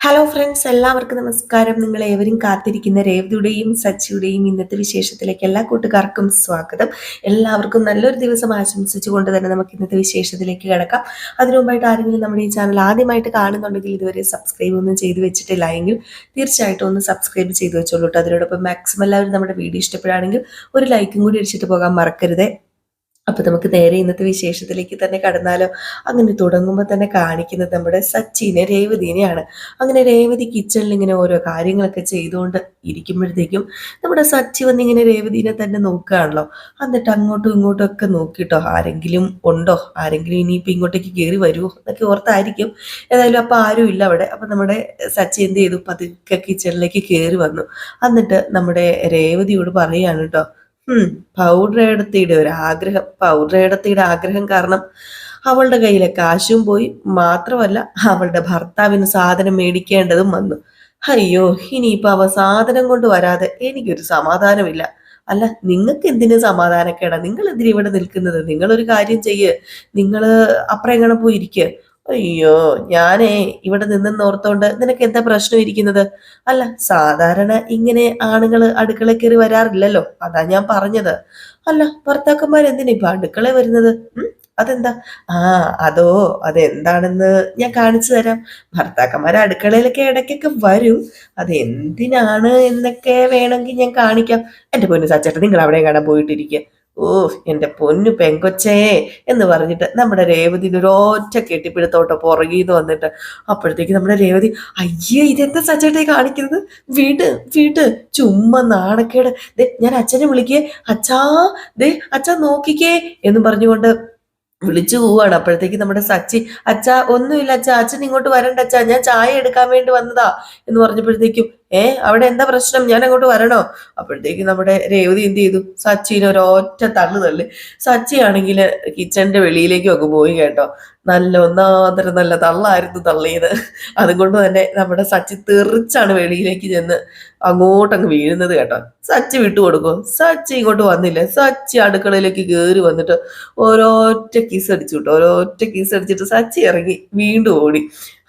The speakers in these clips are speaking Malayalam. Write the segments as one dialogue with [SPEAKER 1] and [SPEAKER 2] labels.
[SPEAKER 1] ഹലോ ഫ്രണ്ട്സ്, എല്ലാവർക്കും നമസ്കാരം. നിങ്ങൾ ഏവരും കാത്തിരിക്കുന്ന രേവതിയുടെയും സച്ചിയുടെയും ഇന്നത്തെ വിശേഷത്തിലേക്ക് എല്ലാ കൂട്ടുകാർക്കും സ്വാഗതം. എല്ലാവർക്കും നല്ലൊരു ദിവസം ആശംസിച്ചുകൊണ്ട് തന്നെ നമുക്ക് ഇന്നത്തെ വിശേഷത്തിലേക്ക് കിടക്കാം. അതിനു മുമ്പായിട്ട് ആരെങ്കിലും നമ്മുടെ ഈ ചാനൽ ആദ്യമായിട്ട് കാണുന്നുണ്ടെങ്കിൽ ഇതുവരെ സബ്സ്ക്രൈബ് ഒന്നും ചെയ്തു വെച്ചിട്ടില്ല എങ്കിൽ തീർച്ചയായിട്ടും ഒന്ന് സബ്സ്ക്രൈബ് ചെയ്ത് വെച്ചോളൂ കേട്ടോ. അതിനോടൊപ്പം മാക്സിമം എല്ലാവരും നമ്മുടെ വീഡിയോ ഇഷ്ടപ്പെടുകയാണെങ്കിൽ ഒരു ലൈക്കും കൂടി അടിച്ചിട്ട് പോകാൻ മറക്കരുത്. അപ്പൊ നമുക്ക് നേരെ ഇന്നത്തെ വിശേഷത്തിലേക്ക് തന്നെ കടന്നാലോ. അങ്ങനെ തുടങ്ങുമ്പോൾ തന്നെ കാണിക്കുന്നത് നമ്മുടെ സച്ചിനെ രേവതിനെയാണ്. അങ്ങനെ രേവതി കിച്ചണിൽ ഇങ്ങനെ ഓരോ കാര്യങ്ങളൊക്കെ ചെയ്തുകൊണ്ട് ഇരിക്കുമ്പോഴത്തേക്കും നമ്മുടെ സച്ചി വന്നിങ്ങനെ രേവതിനെ തന്നെ നോക്കുകയാണല്ലോ. എന്നിട്ട് അങ്ങോട്ടും ഇങ്ങോട്ടും ഒക്കെ നോക്കിട്ടോ, ആരെങ്കിലും ഉണ്ടോ, ആരെങ്കിലും ഇനിയിപ്പോൾ ഇങ്ങോട്ടേക്ക് കയറി വരുമോ എന്നൊക്കെ ഓർത്തായിരിക്കും. ഏതായാലും അപ്പൊ ആരും ഇല്ല അവിടെ. അപ്പൊ നമ്മുടെ സച്ചി എന്ത് ചെയ്തു, പതുക്കെ കിച്ചണിലേക്ക് കയറി വന്നു. എന്നിട്ട് നമ്മുടെ രേവതിയോട് പറയാണ് കേട്ടോ, പൗഡർ ആഗ്രഹം കാരണം അവളുടെ കയ്യിലെ കാശും പോയി. മാത്രമല്ല, അവളുടെ ഭർത്താവിന് സാധനം മേടിക്കേണ്ടതും വന്നു. അയ്യോ, ഇനിയിപ്പോ അവ സാധനം കൊണ്ട് വരാതെ എനിക്കൊരു സമാധാനമില്ല. അല്ല, നിങ്ങൾക്ക് എന്തിനു സമാധാനക്കേടാ? നിങ്ങൾ എന്തിനാ ഇവിടെ നിൽക്കുന്നത്? നിങ്ങളൊരു കാര്യം ചെയ്യ്, നിങ്ങള് അപ്പുറം എങ്ങനെ പോയിരിക്കുക. അയ്യോ, ഞാനേ ഇവിടെ നിന്നെന്നോർത്തോണ്ട് നിനക്ക് എന്താ പ്രശ്നം ഇരിക്കുന്നത്? അല്ല, സാധാരണ ഇങ്ങനെ ആണുങ്ങൾ അടുക്കള കയറി വരാറില്ലല്ലോ, അതാ ഞാൻ പറഞ്ഞത്. അല്ല, ഭർത്താക്കന്മാർ എന്തിനാ ഇപ്പൊ അടുക്കള വരുന്നത്? അതെന്താ? ആ, അതോ, അതെന്താണെന്ന് ഞാൻ കാണിച്ചു തരാം. ഭർത്താക്കന്മാർ അടുക്കളയിലൊക്കെ ഇടയ്ക്കൊക്കെ വരും. അത് എന്തിനാണ് എന്നൊക്കെ വേണമെങ്കിൽ ഞാൻ കാണിക്കാം. എന്റെ പൊന്നു സച്ചേട്ടൻ, നിങ്ങൾ അവിടെ കാണാൻ പോയിട്ടിരിക്കുക. ഓ, എന്റെ പൊന്നു പെങ്കൊച്ചേ എന്ന് പറഞ്ഞിട്ട് നമ്മുടെ രേവതി ഒരൊറ്റ കെട്ടിപ്പിടുത്തോട്ടോ പുറകീന്ന് വന്നിട്ട്. അപ്പോഴത്തേക്ക് നമ്മുടെ രേവതി, അയ്യേ, ഇതെന്താ സച്ചേട്ടയെ കാണിക്കുന്നത്? വീട് വീട് ചുമ്മാ നാണക്കേട്. ദേ, ഞാൻ അച്ഛനെ വിളിക്കേ. അച്ഛാ, ദേ അച്ഛാ നോക്കിക്കേ എന്ന് പറഞ്ഞുകൊണ്ട് വിളിച്ചു പോവാണ്. അപ്പോഴത്തേക്ക് നമ്മുടെ സച്ചി, അച്ഛാ ഒന്നുമില്ല അച്ഛാ, അച്ഛൻ ഇങ്ങോട്ട് വരണ്ട അച്ഛാ, ഞാൻ ചായ എടുക്കാൻ വേണ്ടി വന്നതാ എന്ന് പറഞ്ഞപ്പോഴത്തേക്കും, അവിടെ എന്താ പ്രശ്നം, ഞാൻ അങ്ങോട്ട് വരണോ? അപ്പോഴത്തേക്ക് നമ്മുടെ രേവതി എന്ത് ചെയ്തു, സച്ചിനെ ഒരൊറ്റ തള്ളു. സച്ചി ആണെങ്കിൽ കിച്ചണിന്റെ വെളിയിലേക്കും ഒക്കെ പോയി കേട്ടോ. ഒന്നാന്തരം നല്ല തള്ളായിരുന്നു തള്ളിയത്. അതുകൊണ്ട് തന്നെ നമ്മുടെ സച്ചി തെറിച്ചാണ് വെളിയിലേക്ക് ചെന്ന് അങ്ങോട്ടങ്ങ് വീഴുന്നത് കേട്ടോ. സച്ചി വിട്ടുകൊടുക്കും. സച്ചി ഇങ്ങോട്ട് വന്നില്ല. സച്ചി അടുക്കളയിലേക്ക് കയറി വന്നിട്ട് ഓരോറ്റ കിസ് അടിച്ചു കേട്ടോ. ഓരോറ്റ കിസ് അടിച്ചിട്ട് സച്ചി ഇറങ്ങി വീണ്ടും ഓടി.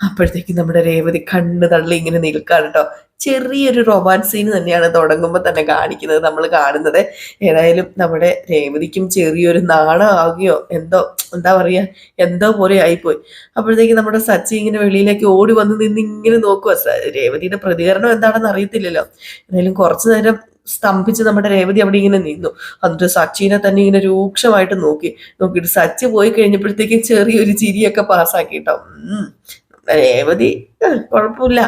[SPEAKER 1] അപ്പോഴത്തേക്ക് നമ്മുടെ രേവതി കണ്ണ് തള്ളി ഇങ്ങനെ നിൽക്കാണ് കേട്ടോ. ചെറിയൊരു റൊമാൻസ് സീൻ തന്നെയാണ് തുടങ്ങുമ്പോൾ തന്നെ കാണിക്കുന്നത്, നമ്മൾ കാണുന്നത്. ഏതായാലും നമ്മുടെ രേവതിക്കും ചെറിയൊരു നാണമാകുകയോ എന്തോ, എന്താ പറയാ, എന്തോ പോലെ ആയിപ്പോയി. അപ്പോഴത്തേക്ക് നമ്മുടെ സച്ചി ഇങ്ങനെ വെളിയിലേക്ക് ഓടി വന്ന് നിന്ന് ഇങ്ങനെ നോക്കുക. രേവതിയുടെ പ്രതികരണം എന്താണെന്ന് അറിയത്തില്ലല്ലോ. ഏതായാലും കുറച്ചു നേരം സ്തംഭിച്ച് നമ്മുടെ രേവതി അവിടെ ഇങ്ങനെ നിന്നു. എന്നിട്ട് സച്ചിനെ തന്നെ ഇങ്ങനെ രൂക്ഷമായിട്ട് നോക്കിയിട്ട് സച്ചി പോയി കഴിഞ്ഞപ്പോഴത്തേക്കും ചെറിയൊരു ചിരിയൊക്കെ പാസ്സാക്കിട്ടോ. രേവതി കുഴപ്പമില്ല,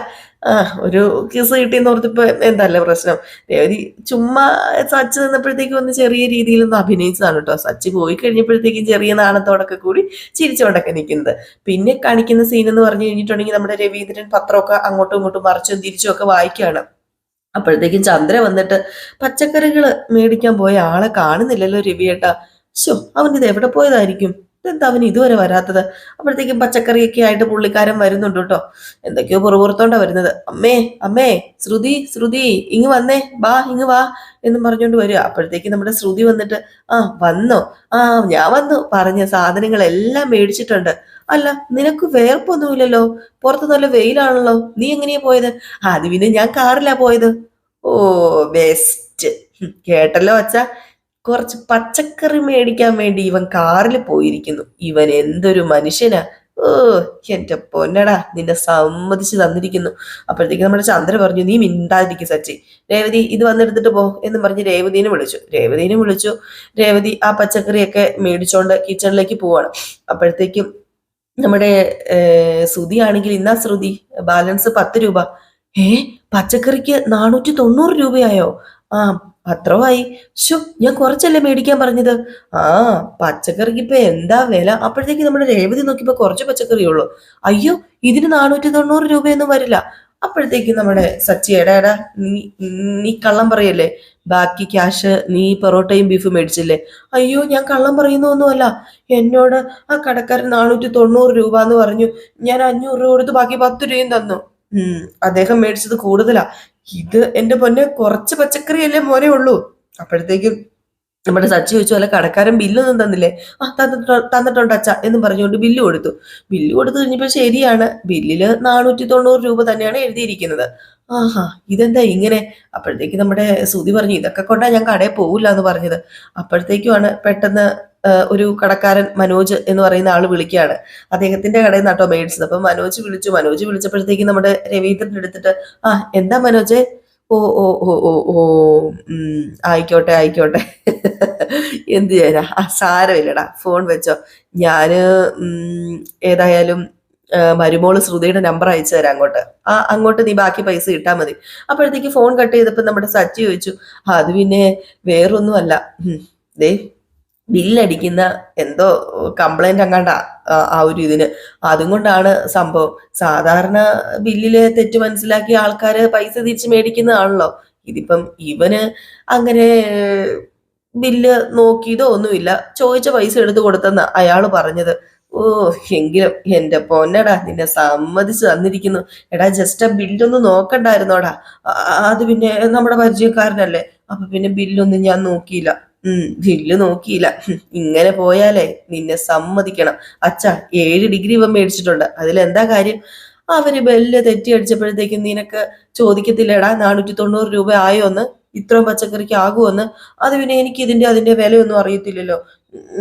[SPEAKER 1] ഒരു കിസ് കിട്ടിയെന്ന് ഓർത്തിപ്പോ എന്തല്ലേ പ്രശ്നം. രേവതി ചുമ്മാ സച്ചി നിന്നപ്പോഴത്തേക്കും ഒന്ന് ചെറിയ രീതിയിലൊന്ന് അഭിനയിച്ചതാണ് കേട്ടോ. സച്ചി പോയി കഴിഞ്ഞപ്പോഴത്തേക്കും ചെറിയ നാണത്തോടൊക്കെ കൂടി ചിരിച്ചോണ്ടൊക്കെ നിൽക്കുന്നത്. പിന്നെ കാണിക്കുന്ന സീൻ എന്ന് പറഞ്ഞു കഴിഞ്ഞിട്ടുണ്ടെങ്കിൽ നമ്മുടെ രവീന്ദ്രൻ പത്രമൊക്കെ അങ്ങോട്ടും ഇങ്ങോട്ടും മറിച്ചും തിരിച്ചും ഒക്കെ വായിക്കുകയാണ്. അപ്പോഴത്തേക്കും ചന്ദ്ര വന്നിട്ട് പച്ചക്കറികൾ മേടിക്കാൻ പോയ ആളെ കാണുന്നില്ലല്ലോ രവിയേട്ടാ. അവനിത് എവിടെ പോയതായിരിക്കും? എന്താ അവൻ ഇതുവരെ വരാത്തത്? അപ്പോഴത്തേക്കും പച്ചക്കറിയൊക്കെ ആയിട്ട് പുള്ളിക്കാരൻ വരുന്നുണ്ട് കേട്ടോ. എന്തൊക്കെയോ പുറപുറത്തോണ്ടാ വരുന്നത്. അമ്മേ അമ്മേ, ശ്രുതി ശ്രുതി, ഇങ്ങ് വന്നേ, ഇങ്ങ് വാ എന്നും പറഞ്ഞുകൊണ്ട് വരിക. അപ്പോഴത്തേക്കും നമ്മുടെ ശ്രുതി വന്നിട്ട്, വന്നോ? ഞാൻ വന്നു, പറഞ്ഞ സാധനങ്ങളെല്ലാം മേടിച്ചിട്ടുണ്ട്. അല്ല, നിനക്ക് വേർപ്പൊന്നുമില്ലല്ലോ, പുറത്ത് നല്ല വെയിലാണല്ലോ, നീ എങ്ങനെയാ പോയത്? അത് പിന്നെ ഞാൻ കാറിലാ പോയത്. ഓ, ബെസ്റ്റ്. കേട്ടല്ലോ അച്ഛ, കുറച്ച് പച്ചക്കറി മേടിക്കാൻ വേണ്ടി ഇവൻ കാറിൽ പോയിരിക്കുന്നു. ഇവൻ എന്തൊരു മനുഷ്യനാ! ഓ, എന്റെ പൊന്നടാ, നിന്നെ സമ്മതിച്ചു തന്നിരിക്കുന്നു. അപ്പോഴത്തേക്ക് നമ്മുടെ ചന്ദ്ര പറഞ്ഞു, നീ മിണ്ടാതിരിക്കും സച്ചി, രേവതി ഇത് വന്നെടുത്തിട്ട് പോ എന്ന് പറഞ്ഞ് രേവതിനെ വിളിച്ചു. രേവതി ആ പച്ചക്കറിയൊക്കെ മേടിച്ചോണ്ട് കിച്ചണിലേക്ക് പോവാണ്. അപ്പോഴത്തേക്കും നമ്മുടെ ശ്രുതിയാണെങ്കിൽ, ഇന്നാ ശ്രുതി, ബാലൻസ് 10 രൂപ. ഏ, പച്ചക്കറിക്ക് 490 രൂപയായോ? ആ, അത്രമായി. ഞാൻ കുറച്ചല്ലേ മേടിക്കാൻ പറഞ്ഞത്. ആ, പച്ചക്കറിക്ക് ഇപ്പൊ എന്താ വില? അപ്പോഴത്തേക്ക് നമ്മുടെ രേവതി നോക്കിയപ്പോ കുറച്ച് പച്ചക്കറിയുള്ളൂ. അയ്യോ, ഇതിന് 490 രൂപയൊന്നും വരില്ല. അപ്പോഴത്തേക്ക് നമ്മുടെ സച്ചി, എടാ നീ നീ കള്ളം പറയല്ലേ? ബാക്കി ക്യാഷ് നീ പൊറോട്ടയും ബീഫും മേടിച്ചില്ലേ? അയ്യോ, ഞാൻ കള്ളം പറയുന്നൊന്നുമല്ല. എന്നോട് ആ കടക്കാരൻ 490 രൂപ എന്ന് പറഞ്ഞു. ഞാൻ 500 രൂപ കൊടുത്ത് ബാക്കി 10 രൂപയും തന്നു. അദ്ദേഹം മേടിച്ചത് കൂടുതലാ. ഇത് എന്റെ പൊന്നെ കുറച്ച് പച്ചക്കറിയല്ലേ മോനെ ഉള്ളൂ. അപ്പോഴത്തേക്കും നമ്മുടെ സച്ചി ചോദിച്ചു, അല്ല കടക്കാരൻ ബില്ലൊന്നും തന്നില്ലേ? ആ തന്നിട്ടുണ്ട് അച്ഛ എന്നും പറഞ്ഞുകൊണ്ട് ബില്ല് കൊടുത്തു. ബില്ല് കൊടുത്തു കഴിഞ്ഞപ്പോൾ ശരിയാണ്, ബില്ലില് 490 രൂപ തന്നെയാണ് എഴുതിയിരിക്കുന്നത്. ആഹാ, ഇതെന്താ ഇങ്ങനെ? അപ്പോഴത്തേക്ക് നമ്മുടെ സുധി പറഞ്ഞു, ഇതൊക്കെ കൊണ്ടാ ഞാൻ കടയിൽ പോകില്ല എന്ന് പറഞ്ഞത്. അപ്പോഴത്തേക്കുമാണ് പെട്ടെന്ന് ഒരു കടക്കാരൻ മനോജ് എന്ന് പറയുന്ന ആള് വിളിക്കുകയാണ്. അദ്ദേഹത്തിന്റെ കടയിൽ നിന്നാട്ടോ മേടിച്ചത്. അപ്പൊ മനോജ് വിളിച്ചു. മനോജ് വിളിച്ചപ്പോഴത്തേക്ക് നമ്മുടെ രവീന്ദ്രൻ എടുത്തിട്ട്, ആ എന്താ മനോജ്? ഓ ഓ ഓ ഓ ഓ ആയിക്കോട്ടെ ആയിക്കോട്ടെ. എന്ത് ചെയ്യാനാ, സാരമില്ലടാ, ഫോൺ വെച്ചോ. ഞാന് ഏതായാലും മരുമോള് ശ്രുതിയുടെ നമ്പർ അയച്ചു തരാം അങ്ങോട്ട്. അങ്ങോട്ട് നീ ബാക്കി പൈസ ഇട്ടാ മതി. അപ്പോഴത്തേക്ക് ഫോൺ കട്ട് ചെയ്തപ്പോ നമ്മുടെ സച്ചി ചോദിച്ചു, അത് പിന്നെ വേറൊന്നുമല്ല, ദേ ബില്ലടിക്കുന്ന എന്തോ കംപ്ലൈന്റ് അങ്ങാണ്ടാ ആ ഒരു ഇതിന്, അതും കൊണ്ടാണ് സംഭവം. സാധാരണ ബില്ലില് തെറ്റ് മനസ്സിലാക്കിയ ആൾക്കാര് പൈസ തിരിച്ച് മേടിക്കുന്നതാണല്ലോ. ഇതിപ്പം ഇവന് അങ്ങനെ ബില്ല് നോക്കിയതോ ഒന്നുമില്ല, ചോദിച്ച പൈസ എടുത്തു കൊടുത്തെന്ന അയാള് പറഞ്ഞത്. ഓ, എങ്കിലും എന്റെ പൊന്നടാ, നിന്നെ സമ്മതിച്ചു തന്നിരിക്കുന്നു. എടാ, ജസ്റ്റ് ആ ബില്ലൊന്ന് നോക്കണ്ടായിരുന്നോടാ. അത് പിന്നെ നമ്മുടെ പരിചയക്കാരനല്ലേ, അപ്പൊ പിന്നെ ബില്ലൊന്നും ഞാൻ നോക്കിയില്ല. ബില്ല് നോക്കിയില്ല. ഇങ്ങനെ പോയാലേ നിന്നെ സമ്മതിക്കണം. അച്ഛാ, 7 ഡിഗ്രി ഇവൻ മേടിച്ചിട്ടുണ്ട്, അതിലെന്താ കാര്യം? അവര് ബെല്ല് തെറ്റി അടിച്ചപ്പോഴത്തേക്കും നിനക്ക് ചോദിക്കത്തില്ലേടാ 490 രൂപ ആയോന്ന്, ഇത്രയും പച്ചക്കറിക്ക് ആകുമെന്ന്? അത് പിന്നെ എനിക്ക് അതിന്റെ വിലയൊന്നും അറിയത്തില്ലല്ലോ.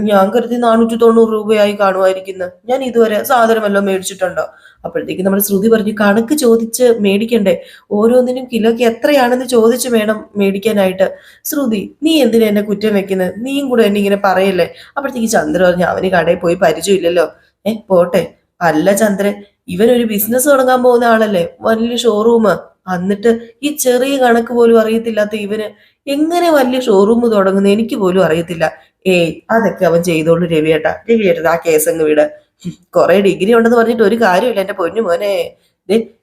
[SPEAKER 1] ഞാൻ കരുതി 490 രൂപയായി കാണുമായിരിക്കുന്നു. ഞാൻ ഇതുവരെ സാധനം വല്ലതും മേടിച്ചിട്ടുണ്ടോ? അപ്പോഴത്തേക്ക് നമ്മുടെ ശ്രുതി പറഞ്ഞു, കണക്ക് ചോദിച്ച് മേടിക്കണ്ടേ, ഓരോന്നിനും കിലോയ്ക്ക് എത്രയാണെന്ന് ചോദിച്ചു വേണം മേടിക്കാനായിട്ട്. ശ്രുതി, നീ എന്തിനാ എന്നെ കുറ്റം വെക്കുന്നത്? നീയും കൂടെ എന്നെ ഇങ്ങനെ പറയല്ലേ. അപ്പോഴത്തേക്ക് ചന്ദ്ര പറഞ്ഞു, അവന് കടയിൽ പോയി പരിചയമില്ലല്ലോ. പോട്ടെ. അല്ല ചന്ദ്രൻ, ഇവനൊരു ബിസിനസ് തുടങ്ങാൻ പോകുന്ന ആളല്ലേ, വലിയ ഷോറൂം. എന്നിട്ട് ഈ ചെറിയ കണക്ക് പോലും അറിയത്തില്ലാത്ത ഇവന് എങ്ങനെ വലിയ ഷോറൂം തുടങ്ങുന്ന എനിക്ക് പോലും അറിയത്തില്ല. അതൊക്കെ അവൻ ചെയ്തോളൂ രവിയേട്ടാ ആ കേസങ്ങ് വിട്. കുറെ ഡിഗ്രി ഉണ്ടെന്ന് പറഞ്ഞിട്ട് ഒരു കാര്യമില്ല എന്റെ പൊന്നു മോനെ.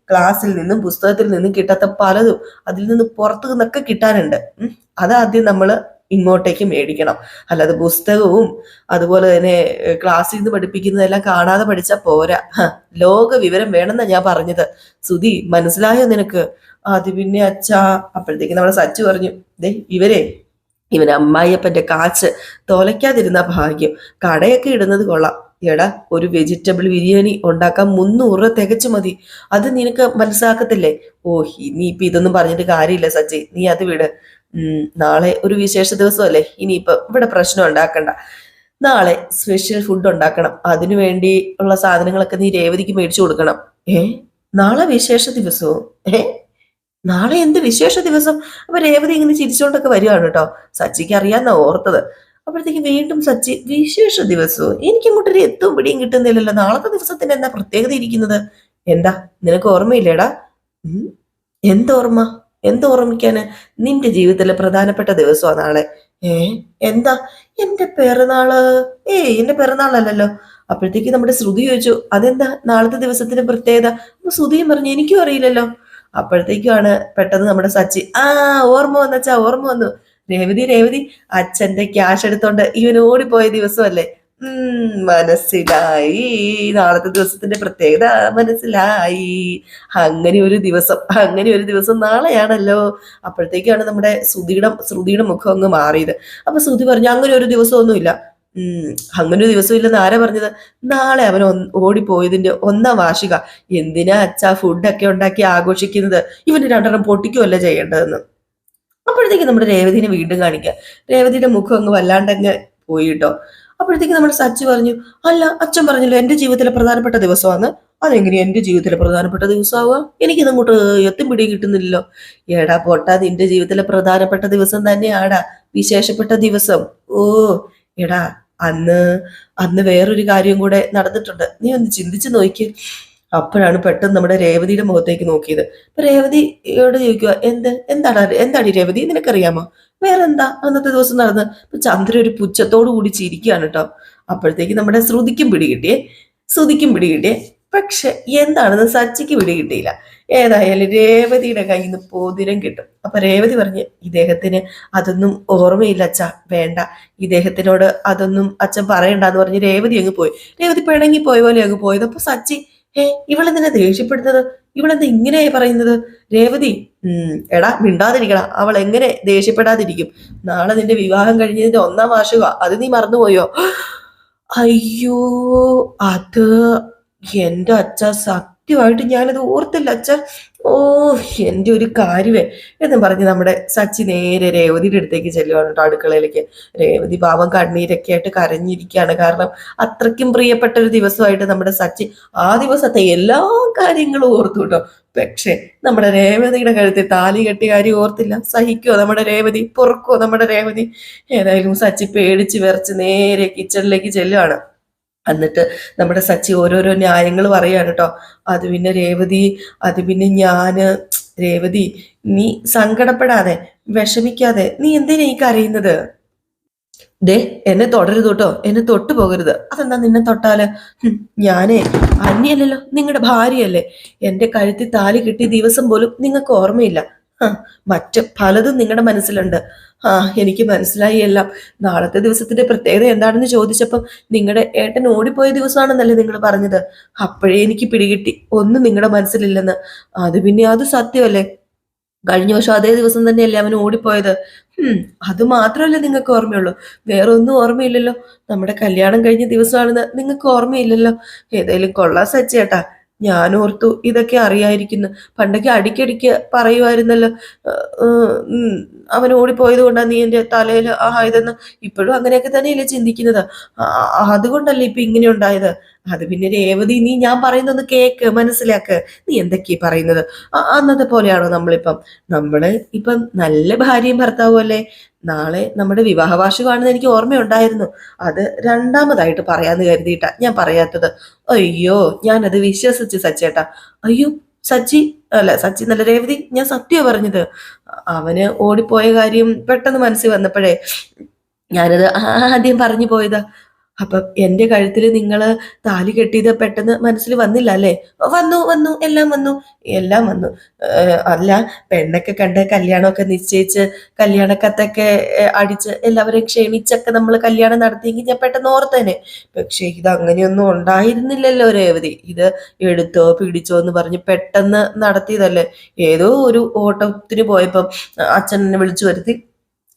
[SPEAKER 1] ക്ലാസ്സിൽ നിന്നും പുസ്തകത്തിൽ നിന്നും കിട്ടാത്ത പലതും അതിൽ നിന്ന് പുറത്തു നിന്നൊക്കെ കിട്ടാനുണ്ട്. അതാദ്യം നമ്മള് ഇങ്ങോട്ടേക്ക് മേടിക്കണം. അല്ലാതെ പുസ്തകവും അതുപോലെ തന്നെ ക്ലാസ്സിൽ നിന്ന് പഠിപ്പിക്കുന്നതെല്ലാം കാണാതെ പഠിച്ചാൽ പോരാ. ലോക വിവരം വേണമെന്നാ ഞാൻ പറഞ്ഞത്. സുധി, മനസ്സിലായോ നിനക്ക്? അത് പിന്നെ അച്ഛാ. അപ്പോഴത്തേക്ക് നമ്മുടെ സച്ചു പറഞ്ഞു, ഇവൻ അമ്മായിയപ്പന്റെ കാച്ച് തോലയ്ക്കാതിരുന്ന ഭാഗ്യം. കടയൊക്കെ ഇടുന്നത് കൊള്ളാം. എടാ, ഒരു വെജിറ്റബിൾ ബിരിയാണി ഉണ്ടാക്കാൻ 300 രൂപ തികച്ചു മതി. അത് നിനക്ക് മനസ്സിലാക്കത്തില്ലേ? ഇനിയിപ്പൊ ഇതൊന്നും പറഞ്ഞിട്ട് കാര്യമില്ല സച്ചി, നീ അത് വിട്. നാളെ ഒരു വിശേഷ ദിവസമല്ലേ, ഇനിയിപ്പൊ ഇവിടെ പ്രശ്നം ഉണ്ടാക്കണ്ട. നാളെ സ്പെഷ്യൽ ഫുഡ് ഉണ്ടാക്കണം. അതിനു വേണ്ടി ഉള്ള സാധനങ്ങളൊക്കെ നീ രേവതിക്ക് മേടിച്ചു കൊടുക്കണം. നാളെ വിശേഷ ദിവസവും? നാളെ എന്ത് വിശേഷ ദിവസം? അപ്പൊ രേവതി ഇങ്ങനെ ചിരിച്ചോണ്ടൊക്കെ വരികയാണ് കേട്ടോ. സച്ചിക്ക് അറിയാന്നാ ഓർത്തത്. അപ്പോഴത്തേക്ക് വീണ്ടും സച്ചി, വിശേഷ ദിവസവും? എനിക്കങ്ങോട്ടൊരു എത്തും പിടിയും കിട്ടുന്നില്ലല്ലോ. നാളത്തെ ദിവസത്തിന് എന്താ പ്രത്യേകത ഇരിക്കുന്നത്? എന്താ, നിനക്ക് ഓർമ്മയില്ലേടാ? എന്തോർമ്മ? എന്തോർമ്മിക്കാന്? നിന്റെ ജീവിതത്തിലെ പ്രധാനപ്പെട്ട ദിവസമാ നാളെ. എന്താ? എന്റെ പിറന്നാള്? എന്റെ പിറന്നാളല്ലല്ലോ. അപ്പോഴത്തേക്ക് നമ്മുടെ ശ്രുതി ചോദിച്ചു, അതെന്താ നാളത്തെ ദിവസത്തിന് പ്രത്യേകത? അപ്പൊ ശ്രുതിയും പറഞ്ഞു, എനിക്കും അറിയില്ലല്ലോ. അപ്പോഴത്തേക്കുമാണ് പെട്ടെന്ന് നമ്മുടെ സച്ചി, ഓർമ്മ വന്നച്ചാ, ഓർമ്മ വന്നു. രേവതി, അച്ഛന്റെ ക്യാഷ് എടുത്തോണ്ട് ഇവൻ ഓടിപ്പോയ ദിവസമല്ലേ? മനസ്സിലായി. നാളത്തെ ദിവസത്തിന്റെ പ്രത്യേകത മനസ്സിലായി. അങ്ങനെ ഒരു ദിവസം നാളെയാണല്ലോ. അപ്പോഴത്തേക്കാണ് നമ്മുടെ ശ്രുതിയുടെ മുഖം അങ്ങ് മാറിയത്. അപ്പൊ ശ്രുതി പറഞ്ഞു, അങ്ങനെ ഒരു ദിവസമൊന്നുമില്ല. അങ്ങനെ ഒരു ദിവസം ഇല്ലെന്ന് ആരാ പറഞ്ഞത്? നാളെ അവൻ ഓടിപ്പോയതിന്റെ 1-ാം വാർഷിക. എന്തിനാ അച്ഛാ ഫുഡൊക്കെ ഉണ്ടാക്കി ആഘോഷിക്കുന്നത്? ഇവന് 2 പൊട്ടിക്കുമല്ല ചെയ്യേണ്ടതെന്ന്. അപ്പോഴത്തേക്ക് നമ്മുടെ രേവതിനെ വീണ്ടും കാണിക്കുക. രേവതിയുടെ മുഖം അങ്ങ് വല്ലാണ്ടങ്ങ് പോയി കേട്ടോ. അപ്പോഴത്തേക്ക് നമ്മുടെ സച്ചി പറഞ്ഞു, അല്ല അച്ഛൻ പറഞ്ഞല്ലോ എന്റെ ജീവിതത്തിലെ പ്രധാനപ്പെട്ട ദിവസമാണ്. അതെങ്ങനെയാ എന്റെ ജീവിതത്തിലെ പ്രധാനപ്പെട്ട ദിവസമാവുക? എനിക്കിതങ്ങോട്ട് എത്തും പിടിയും കിട്ടുന്നില്ലല്ലോ. എടാ പൊട്ടാ, നിന്റെ ജീവിതത്തിലെ പ്രധാനപ്പെട്ട ദിവസം തന്നെയാടാ വിശേഷപ്പെട്ട ദിവസം. എടാ, അന്ന് വേറൊരു കാര്യം കൂടെ നടന്നിട്ടുണ്ട്. നീ ഒന്ന് ചിന്തിച്ചു നോക്കി. അപ്പോഴാണ് പെട്ടെന്ന് നമ്മുടെ രേവതിയുടെ മുഖത്തേക്ക് നോക്കിയത്. അപ്പൊ രേവതിയോട് ചോദിക്കുക, എന്താണ് രേവതി, നിനക്കറിയാമോ? വേറെന്താ അന്നത്തെ ദിവസം നടന്ന്? ഇപ്പൊ ചന്ദ്ര ഒരു പുച്ഛത്തോടു കൂടി ചിരിക്കുകയാണ് കേട്ടോ. അപ്പോഴത്തേക്ക് നമ്മുടെ ശ്രുതിക്കും പിടികിട്ടിയേ. പക്ഷെ എന്താണെന്ന് സച്ചിക്ക് പിടികിട്ടിയില്ല. ഏതായാലും രേവതിയുടെ കയ്യിൽ നിന്ന് പോതിരം കിട്ടും. അപ്പൊ രേവതി പറഞ്ഞ്, ഇദ്ദേഹത്തിന് അതൊന്നും ഓർമ്മയില്ല അച്ഛാ, വേണ്ട, ഇദ്ദേഹത്തിനോട് അതൊന്നും അച്ഛൻ പറയണ്ടെന്ന് പറഞ്ഞ് രേവതി അങ്ങ് പോയി. രേവതി പിണങ്ങി പോയ പോലെ അങ്ങ് പോയത്. അപ്പൊ സച്ചി, ഇവളെന്തിനാ ദേഷ്യപ്പെടുന്നത്? ഇവളെന്താ ഇങ്ങനെയായി പറയുന്നത്? രേവതി, എടാ മിണ്ടാതിരിക്കടാ. അവൾ എങ്ങനെ ദേഷ്യപ്പെടാതിരിക്കും? നാളെ നിന്റെ വിവാഹം കഴിഞ്ഞതിന്റെ 1-ാം വാർഷികമാ, അത് നീ മറന്നുപോയോ? അയ്യോ, അത് എന്റെ അച്ഛ, സത്യമായിട്ട് ഞാനത് ഓർത്തില്ല അച്ഛ. ഓ, എന്റെ ഒരു കാര്യമേ എന്നും പറഞ്ഞ് നമ്മുടെ സച്ചി നേരെ രേവതിയുടെ അടുത്തേക്ക് ചെല്ലുവാണ് കേട്ടോ, അടുക്കളയിലേക്ക്. രേവതി പാവം കണ്ണീരൊക്കെ ആയിട്ട് കരഞ്ഞിരിക്കുകയാണ്. കാരണം അത്രയ്ക്കും പ്രിയപ്പെട്ട ഒരു ദിവസമായിട്ട് നമ്മുടെ സച്ചി ആ ദിവസത്തെ എല്ലാ കാര്യങ്ങളും ഓർത്തു കേട്ടോ. പക്ഷെ നമ്മുടെ രേവതിയുടെ കഴുത്തിൽ താലി കെട്ടിയ കാര്യം ഓർത്തില്ല. സഹിക്കോ നമ്മുടെ രേവതി? പൊറുക്കോ നമ്മുടെ രേവതി? ഏതായാലും സച്ചി പേടിച്ച് വിറച്ച് നേരെ കിച്ചണിലേക്ക് ചെല്ലുവാണ്. എന്നിട്ട് നമ്മുടെ സച്ചി ഓരോരോ ന്യായങ്ങൾ പറയാണ് കേട്ടോ. അത് പിന്നെ രേവതി, അത് പിന്നെ ഞാന്, രേവതി നീ സങ്കടപ്പെടാതെ, വിഷമിക്കാതെ, നീ എന്തിനാ ഈ കരയുന്നത്? ദേ, എന്നെ തൊടരുത് കേട്ടോ, എന്നെ തൊട്ടു പോകരുത്. അതെന്താ നിന്നെ തൊട്ടാല്? ഞാനേ അന്യല്ലല്ലോ, നിങ്ങളുടെ ഭാര്യയല്ലേ. എന്റെ കഴുത്തിൽ താലി കിട്ടിയ ദിവസം പോലും നിങ്ങൾക്ക് ഓർമ്മയില്ല. ആ, മറ്റ് പലതും നിങ്ങളുടെ മനസ്സിലുണ്ട്. ആ, എനിക്ക് മനസ്സിലായി എല്ലാം. നാളത്തെ ദിവസത്തിന്റെ പ്രത്യേകത എന്താണെന്ന് ചോദിച്ചപ്പം നിങ്ങളുടെ ഏട്ടൻ ഓടിപ്പോയ ദിവസമാണെന്നല്ലേ നിങ്ങൾ പറഞ്ഞത്. അപ്പോഴേ എനിക്ക് പിടികിട്ടി ഒന്നും നിങ്ങളുടെ മനസ്സിലില്ലെന്ന്. അത് പിന്നെ അത് സത്യമല്ലേ. കഴിഞ്ഞ വർഷം അതേ ദിവസം തന്നെയല്ലേ അവൻ ഓടിപ്പോയത്. അത് മാത്രമല്ലേ നിങ്ങൾക്ക് ഓർമ്മയുള്ളൂ? വേറെ ഒന്നും ഓർമ്മയില്ലല്ലോ. നമ്മുടെ കല്യാണം കഴിഞ്ഞ ദിവസമാണെന്ന് നിങ്ങൾക്ക് ഓർമ്മയില്ലല്ലോ. ഏതായാലും കൊള്ളാം സച്ചേട്ടാ. ഞാൻ ഓർത്തു ഇതൊക്കെ അറിയായിരിക്കുന്നു. പണ്ടൊക്കെ അടിക്കടിക്ക് പറയുമായിരുന്നല്ലോ, അവൻ ഓടിപ്പോയത് കൊണ്ടാണ് നീ എന്റെ തലയിൽ ആയതെന്ന്. ഇപ്പോഴും അങ്ങനെയൊക്കെ തന്നെയല്ലേ ചിന്തിക്കുന്നത്? അതുകൊണ്ടല്ലേ ഇപ്പൊ ഇങ്ങനെ ഉണ്ടായത്. അത് പിന്നെ രേവതി, നീ ഞാൻ പറയുന്നൊന്ന് കേക്ക്, മനസ്സിലാക്ക്. നീ എന്തൊക്കെയാ പറയുന്നത്? അന്നത്തെ പോലെയാണോ നമ്മളിപ്പം? നമ്മള് ഇപ്പം നല്ല ഭാര്യയും ഭർത്താവും അല്ലേ. നാളെ നമ്മുടെ വിവാഹ വാർഷികമാണെന്ന് എനിക്ക് ഓർമ്മയുണ്ടായിരുന്നു. അത് രണ്ടാമതായിട്ട് പറയാന്ന് കരുതിയിട്ടാ ഞാൻ പറയാത്തത്. അയ്യോ, ഞാനത് വിശ്വസിച്ച് സച്ചേട്ടാ. അയ്യോ, സച്ചി അല്ല, സച്ചി നല്ല രേവതി, ഞാൻ സത്യം പറഞ്ഞത്. അവന് ഓടിപ്പോയ കാര്യം പെട്ടെന്ന് മനസ്സിൽ വന്നപ്പോഴേ ഞാനത് ആദ്യം പറഞ്ഞു പോയതാ. അപ്പം എന്റെ കഴുത്തിൽ നിങ്ങൾ താലി കെട്ടിയത് പെട്ടെന്ന് മനസ്സിൽ വന്നില്ല അല്ലേ? വന്നു വന്നു, എല്ലാം വന്നു, എല്ലാം വന്നു. അല്ല, പെണ്ണൊക്കെ കണ്ട് കല്യാണമൊക്കെ നിശ്ചയിച്ച് കല്യാണക്കത്തൊക്കെ അടിച്ച് എല്ലാവരെയും ക്ഷണിച്ചൊക്കെ നമ്മൾ കല്യാണം നടത്തിയെങ്കിൽ ഞാൻ പെട്ടെന്ന് ഓർത്തേനെ. പക്ഷെ ഇത് അങ്ങനെയൊന്നും ഉണ്ടായിരുന്നില്ലല്ലോ രേവതി. ഇത് എടുത്തോ പിടിച്ചോ എന്ന് പറഞ്ഞ് പെട്ടെന്ന് നടത്തിയതല്ലേ. ഏതോ ഒരു ഓട്ടത്തിന് പോയപ്പം അച്ഛൻ എന്നെ വിളിച്ചു വരുത്തി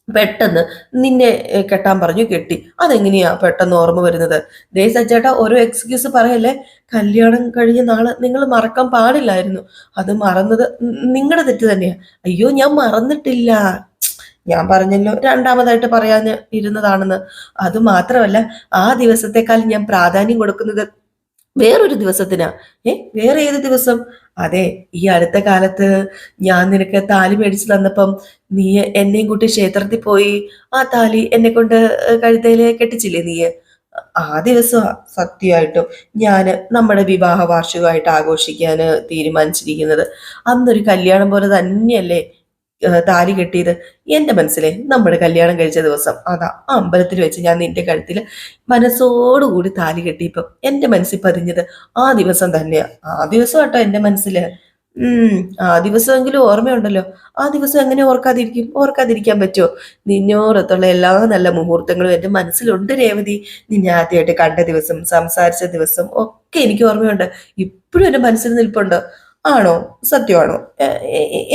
[SPEAKER 1] പെട്ടെന്ന് നിന്നെ കെട്ടാൻ പറഞ്ഞു, കെട്ടി. അതെങ്ങനെയാ പെട്ടെന്ന് ഓർമ്മ വരുന്നത്? ദേ സച്ചേട്ടാ, ഓരോ എക്സ്ക്യൂസ് പറയല്ലേ. കല്യാണം കഴിഞ്ഞ നാള് നിങ്ങൾ മറക്കാൻ പാടില്ലായിരുന്നു. അത് മറന്നത് നിങ്ങളുടെ തെറ്റ് തന്നെയാ. അയ്യോ, ഞാൻ മറന്നിട്ടില്ല. ഞാൻ പറഞ്ഞല്ലോ രണ്ടാമതായിട്ട് പറയാൻ ഇരുന്നതാണെന്ന്. അത് മാത്രമല്ല, ആ ദിവസത്തെക്കാൾ ഞാൻ പ്രാധാന്യം കൊടുക്കുന്നത് വേറൊരു ദിവസത്തിനാ. വേറെ ഏത് ദിവസം? അതെ, ഈ അടുത്ത കാലത്ത് ഞാൻ നിനക്ക് താലി മേടിച്ചു തന്നപ്പം നീ എന്നെയും കൂട്ടി ക്ഷേത്രത്തിൽ പോയി ആ താലി എന്നെ കൊണ്ട് കഴുത്തേല് കെട്ടിച്ചില്ലേ നീ? ആ ദിവസം സത്യമായിട്ടും ഞാന് നമ്മുടെ വിവാഹ വാർഷികമായിട്ട് ആഘോഷിക്കാന് തീരുമാനിച്ചിരിക്കുന്നത്. അന്നൊരു കല്യാണം പോലെ തന്നെയല്ലേ താലി കെട്ടിയത്. എന്റെ മനസ്സിലെ നമ്മുടെ കല്യാണം കഴിച്ച ദിവസം അതാ അമ്പലത്തിൽ വെച്ച് ഞാൻ നിന്റെ കഴുത്തിൽ മനസ്സോടുകൂടി താലി കെട്ടിയപ്പം എന്റെ മനസ്സിൽ പതിഞ്ഞത് ആ ദിവസം തന്നെയാ. ആ ദിവസം കേട്ടോ എന്റെ മനസ്സില്. ആ ദിവസമെങ്കിലും ഓർമ്മയുണ്ടല്ലോ. ആ ദിവസം എങ്ങനെ ഓർക്കാതിരിക്കാൻ പറ്റുമോ? നിന്നോടത്തുള്ള എല്ലാ നല്ല മുഹൂർത്തങ്ങളും എന്റെ മനസ്സിലുണ്ട് രേവതി. നിന്നെ ആദ്യമായിട്ട് കണ്ട ദിവസം, സംസാരിച്ച ദിവസം ഒക്കെ എനിക്ക് ഓർമ്മയുണ്ട്. ഇപ്പോഴും എന്റെ മനസ്സിൽ നിൽപ്പുണ്ട്. ആണോ? സത്യമാണോ?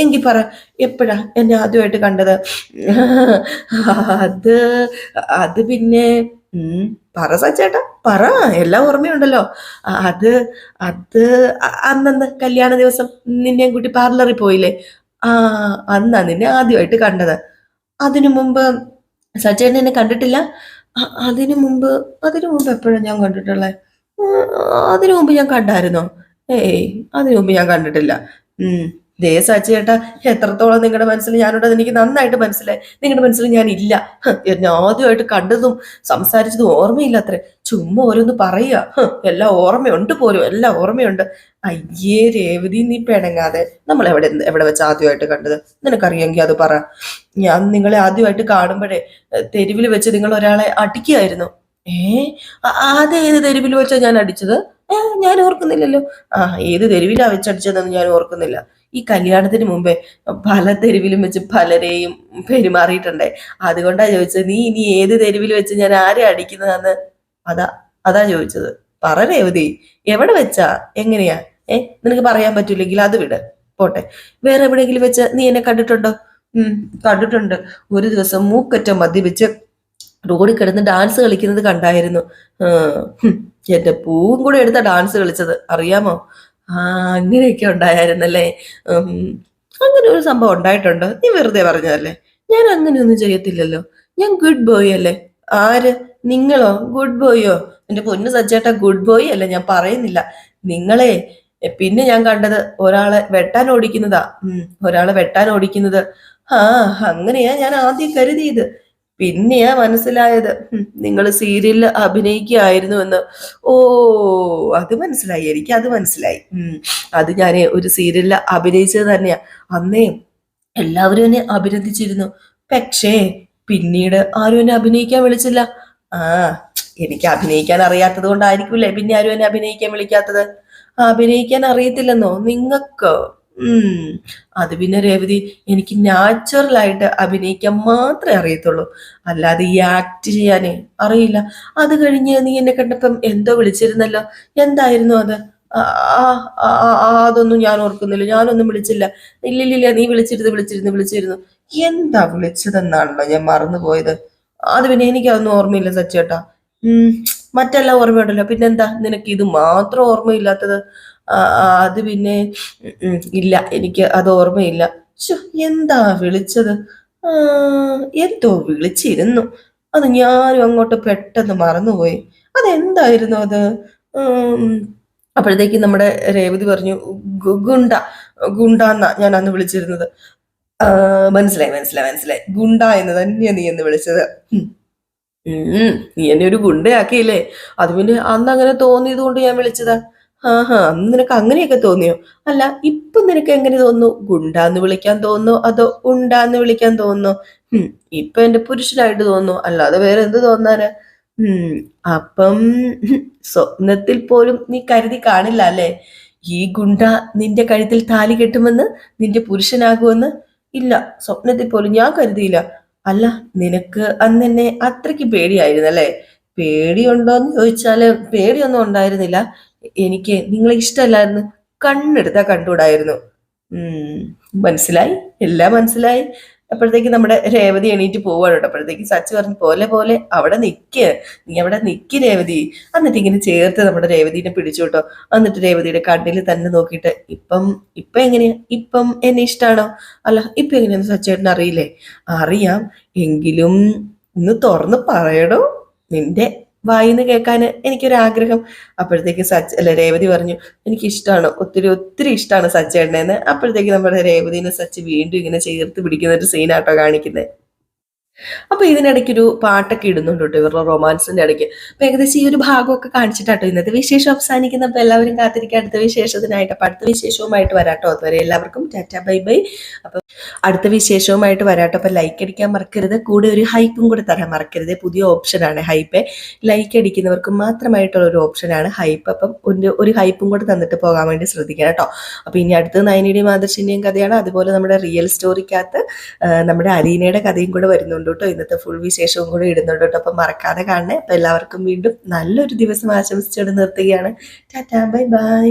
[SPEAKER 1] എങ്കിൽ പറ, എപ്പോഴാ എന്നെ ആദ്യമായിട്ട് കണ്ടത്? അത് അത് പിന്നെ പറ സച്ചേട്ടാ, പറ. എല്ലാം ഓർമ്മയുണ്ടല്ലോ. അത് അത് അന്നന്ന് കല്യാണ ദിവസം നിന്നെയും കൂട്ടി പാർലറിൽ പോയില്ലേ? ആ, അന്നാ നിന്നെ ആദ്യമായിട്ട് കണ്ടത്. അതിനു മുമ്പ് സച്ചേട്ടൻ എന്നെ കണ്ടിട്ടില്ല? അതിനു മുമ്പ് എപ്പോഴാണ് ഞാൻ കണ്ടിട്ടുള്ളത്? അതിനു മുമ്പ് ഞാൻ കണ്ടായിരുന്നോ? ഏയ്, അതിനു മുമ്പ് ഞാൻ കണ്ടിട്ടില്ല. ദേ സച്ചേട്ടാ, എത്രത്തോളം നിങ്ങളുടെ മനസ്സിൽ ഞാനുണ്ടെന്ന് എനിക്ക് നന്നായിട്ട് മനസ്സിലായി. നിങ്ങളുടെ മനസ്സിൽ ഞാൻ ഇല്ല. എന്നെ ആദ്യമായിട്ട് കണ്ടതും സംസാരിച്ചതും ഓർമ്മയില്ല അത്രേ. ചുമ്മാ ഓരോന്ന് പറയുക. എല്ലാം ഓർമ്മയുണ്ട് പോലും, എല്ലാം ഓർമ്മയുണ്ട്. അയ്യേ രേവതി, നീ പിണങ്ങാതെ. നമ്മൾ എവിടെ വെച്ച് ആദ്യമായിട്ട് കണ്ടത് നിനക്കറിയെങ്കിൽ അത് പറ. ഞാൻ നിങ്ങളെ ആദ്യമായിട്ട് കാണുമ്പോഴേ തെരുവിൽ വെച്ച് നിങ്ങൾ ഒരാളെ അടിക്കുകയായിരുന്നു. അതേത് തെരുവിൽ വെച്ചാ ഞാൻ അടിച്ചത്? ഞാൻ ഓർക്കുന്നില്ലല്ലോ. ആ, ഏത് തെരുവിലാ വെച്ചടിച്ചതെന്ന് ഞാൻ ഓർക്കുന്നില്ല. ഈ കല്യാണത്തിന് മുമ്പേ പല തെരുവിലും വെച്ച് പലരെയും പെരുമാറിയിട്ടുണ്ടേ. അതുകൊണ്ടാ ചോദിച്ചത്, നീ ഇനി ഏത് തെരുവിൽ വെച്ച് ഞാൻ ആരെ അടിക്കുന്നതെന്ന്. അതാ അതാ ചോദിച്ചത്. പറ രേവതി, എവിടെ വെച്ചാ, എങ്ങനെയാ? നിനക്ക് പറയാൻ പറ്റൂലെങ്കിൽ അത് വിട്, പോട്ടെ. വേറെ എവിടെയെങ്കിലും വെച്ച് നീ എന്നെ കണ്ടിട്ടുണ്ടോ? കണ്ടിട്ടുണ്ട്. ഒരു ദിവസം മൂക്കറ്റം മദ്യപിച്ച് റോഡിൽ കിടന്ന് ഡാൻസ് കളിക്കുന്നത് കണ്ടായിരുന്നു. ആ, എന്റെ പൂവും കൂടെ എടുത്ത ഡാൻസ് കളിച്ചത് അറിയാമോ? ആ, അങ്ങനെയൊക്കെ ഉണ്ടായിരുന്നല്ലേ. ഉം, അങ്ങനെ ഒരു സംഭവം ഉണ്ടായിട്ടുണ്ടോ? നീ വെറുതെ പറഞ്ഞതല്ലേ. ഞാൻ അങ്ങനെയൊന്നും ചെയ്യത്തില്ലല്ലോ. ഞാൻ ഗുഡ് ബോയ് അല്ലേ. ആര്? നിങ്ങളോ ഗുഡ് ബോയോ? എന്റെ പൊന്നു സജ്ജേട്ട, ഗുഡ് ബോയ് അല്ല ഞാൻ പറയുന്നില്ല. നിങ്ങളെ പിന്നെ ഞാൻ കണ്ടത് ഒരാളെ വെട്ടാൻ ഓടിക്കുന്നതാ. ഒരാളെ വെട്ടാൻ ഓടിക്കുന്നത്. ആ, അങ്ങനെയാ ഞാൻ ആദ്യം കരുതിയത്. പിന്നെയാ മനസ്സിലായത് നിങ്ങൾ സീരിയലിൽ അഭിനയിക്കുകയായിരുന്നു എന്ന്. ഓ, അത് മനസ്സിലായി, എനിക്ക് അത് മനസ്സിലായി. അത് ഞാൻ ഒരു സീരിയലിൽ അഭിനയിച്ചത് തന്നെയാ. അന്നേ എല്ലാവരും എന്നെ അഭിനന്ദിച്ചിരുന്നു. പക്ഷേ പിന്നീട് ആരും എന്നെ അഭിനയിക്കാൻ വിളിച്ചില്ല. ആ, എനിക്ക് അഭിനയിക്കാൻ അറിയാത്തത് കൊണ്ടായിരിക്കൂലേ പിന്നെ ആരും എന്നെ അഭിനയിക്കാൻ വിളിക്കാത്തത്. അഭിനയിക്കാൻ അറിയത്തില്ലെന്നോ നിങ്ങൾക്ക്? ഉം അത് പിന്നെ രേവതി, എനിക്ക് നാച്ചുറൽ ആയിട്ട് അഭിനയിക്കാൻ മാത്രമേ അറിയത്തുള്ളൂ, അല്ലാതെ ഈ ആക്ട് ചെയ്യാനേ അറിയില്ല. അത് കഴിഞ്ഞ് നീ എന്നെ കണ്ടപ്പം എന്തോ വിളിച്ചിരുന്നല്ലോ, എന്തായിരുന്നു അത്? ആ, ആ, ആ, അതൊന്നും ഞാൻ ഓർക്കുന്നില്ല, ഞാനൊന്നും വിളിച്ചില്ല. ഇല്ലില്ലില്ല, നീ വിളിച്ചിരുന്നു. എന്താ വിളിച്ചതെന്നാണല്ലോ ഞാൻ മറന്നുപോയത്. അത് പിന്നെ എനിക്കതൊന്നും ഓർമ്മയില്ല സച്ചേട്ടാ. ഉം മറ്റെല്ലാം ഓർമ്മയുണ്ടല്ലോ, പിന്നെന്താ നിനക്ക് ഇത് മാത്രം ഓർമ്മയില്ലാത്തത്? അത് പിന്നെ ഇല്ല, എനിക്ക് അത് ഓർമ്മയില്ല. ശ്ശോ, എന്താ വിളിച്ചത്? ആ, എന്തോ വിളിച്ചിരുന്നു, അത് ഞാനും അങ്ങോട്ട് പെട്ടെന്ന് മറന്നുപോയി. അതെന്തായിരുന്നു അത്? ഉം, അപ്പോഴത്തേക്ക് നമ്മുടെ രേവതി പറഞ്ഞു, ഗുണ്ട ഗുണ്ട ഞാൻ അന്ന് വിളിച്ചിരുന്നത്. മനസ്സിലായി. ഗുണ്ട എന്ന് തന്നെയാ നീ എന്ന് വിളിച്ചത്. നീ എന്നെ ഒരു ഗുണ്ടയാക്കിയില്ലേ. അത് പിന്നെ അന്ന് അങ്ങനെ തോന്നിയത് കൊണ്ട് ഞാൻ വിളിച്ചതാ. അന്ന് നിനക്ക് അങ്ങനെയൊക്കെ തോന്നിയോ? അല്ല, ഇപ്പൊ നിനക്ക് എങ്ങനെ തോന്നുന്നു? ഗുണ്ടാന്ന് വിളിക്കാൻ തോന്നുന്നു അതോ ഉണ്ടാന്ന് വിളിക്കാൻ തോന്നുന്നു? ഇപ്പൊ എന്റെ പുരുഷനായിട്ട് തോന്നുന്നു, അല്ലാതെ വേറെ എന്ത് തോന്നാനാ? ഉം അപ്പം സ്വപ്നത്തിൽ പോലും നീ കരുതി കാണില്ല അല്ലേ ഈ ഗുണ്ട നിന്റെ കഴുത്തിൽ താലി കെട്ടുമെന്ന്, നിന്റെ പുരുഷനാകുമെന്ന്? ഇല്ല, സ്വപ്നത്തിൽ പോലും ഞാൻ കരുതിയില്ല. അല്ല, നിനക്ക് അന്ന് എന്നെ അത്രയ്ക്ക് പേടിയായിരുന്നല്ലേ? പേടിയുണ്ടോന്ന് ചോദിച്ചാല് പേടിയൊന്നും ഉണ്ടായിരുന്നില്ല. എനിക്ക് നിങ്ങളെ ഇഷ്ടമല്ലായിരുന്നു, കണ്ണെടുത്താ കണ്ടുകൂടായിരുന്നു. ഉം മനസ്സിലായി, എല്ലാം മനസ്സിലായി. അപ്പോഴത്തേക്ക് നമ്മുടെ രേവതി എണീറ്റ് പോവാണ് കേട്ടോ. അപ്പോഴത്തേക്ക് സച്ചി പറഞ്ഞു, പോലെ പോലെ അവിടെ നിക്ക്, നീ അവിടെ നിക്ക് രേവതി. എന്നിട്ട് ഇങ്ങനെ ചേർത്ത് നമ്മുടെ രേവതിനെ പിടിച്ചു കേട്ടോ. എന്നിട്ട് രേവതിയുടെ കണ്ണിൽ തന്നെ നോക്കിയിട്ട്, ഇപ്പൊ എങ്ങനെയാ? ഇപ്പം എന്നെ ഇഷ്ടാണോ? അല്ല, ഇപ്പൊ എങ്ങനെയാന്ന് സച്ചേട്ടന് അറിയില്ലേ? അറിയാം, എങ്കിലും ഇന്ന് തുറന്ന് പറയടോ, നിന്റെ വായിന്ന് കേൾക്കാൻ എനിക്കൊരാഗ്രഹം. അപ്പോഴത്തേക്ക് രേവതി പറഞ്ഞു, എനിക്ക് ഇഷ്ടമാണ്, ഒത്തിരി ഒത്തിരി ഇഷ്ടമാണ് സച്ചേട്ടനെന്ന്. അപ്പോഴത്തേക്ക് നമ്മുടെ രേവതിനെ സച്ചി വീണ്ടും ഇങ്ങനെ ചേർത്ത് പിടിക്കുന്ന ഒരു സീനാട്ടോ കാണിക്കുന്നത്. അപ്പൊ ഇതിനിടയ്ക്ക് ഒരു പാട്ടൊക്കെ ഇടുന്നുണ്ട് കേട്ടോ, ഇവരുടെ റൊമാൻസിന്റെ ഇടയ്ക്ക്. അപ്പൊ ഏകദേശം ഈ ഒരു ഭാഗമൊക്കെ കാണിച്ചിട്ടാട്ടോ ഇന്നത്തെ വിശേഷം അവസാനിക്കുന്ന. അപ്പൊ എല്ലാവരും കാത്തിരിക്കുക അടുത്ത വിശേഷത്തിനായിട്ട്. അപ്പൊ അടുത്ത വിശേഷവുമായിട്ട് വരാട്ടോ. അതുവരെ എല്ലാവർക്കും ടാറ്റ ബൈ ബൈ. അപ്പൊ അടുത്ത വിശേഷവുമായിട്ട് വരാട്ടോ. അപ്പൊ ലൈക്ക് അടിക്കാൻ മറക്കരുത്, കൂടെ ഒരു ഹൈപ്പും കൂടെ തരാൻ മറക്കരുത്. പുതിയ ഓപ്ഷനാണ് ഹൈപ്പ്. ലൈക്ക് അടിക്കുന്നവർക്ക് മാത്രമായിട്ടുള്ള ഒരു ഓപ്ഷനാണ് ഹൈപ്പ്. അപ്പം ഒരു ഹൈപ്പും കൂടെ തന്നിട്ട് പോകാൻ വേണ്ടി ശ്രദ്ധിക്കണം കേട്ടോ. അപ്പൊ ഇനി അടുത്തത് നയനിയുടെയും ആദർശിന്റെയും കഥയാണ്. അതുപോലെ നമ്മുടെ റിയൽ സ്റ്റോറിക്കകത്ത് നമ്മുടെ അരീനയുടെ കഥയും കൂടെ വരുന്നുണ്ട് കേട്ടോ. ഇന്നത്തെ ഫുൾ വിശേഷവും കൂടെ ഇടുന്നുണ്ട് കേട്ടോ. അപ്പം മറക്കാതെ കാണണേ. അപ്പം എല്ലാവർക്കും വീണ്ടും നല്ലൊരു ദിവസം ആശംസിച്ചുകൊണ്ട് നിർത്തുകയാണ്. Tata bye bye.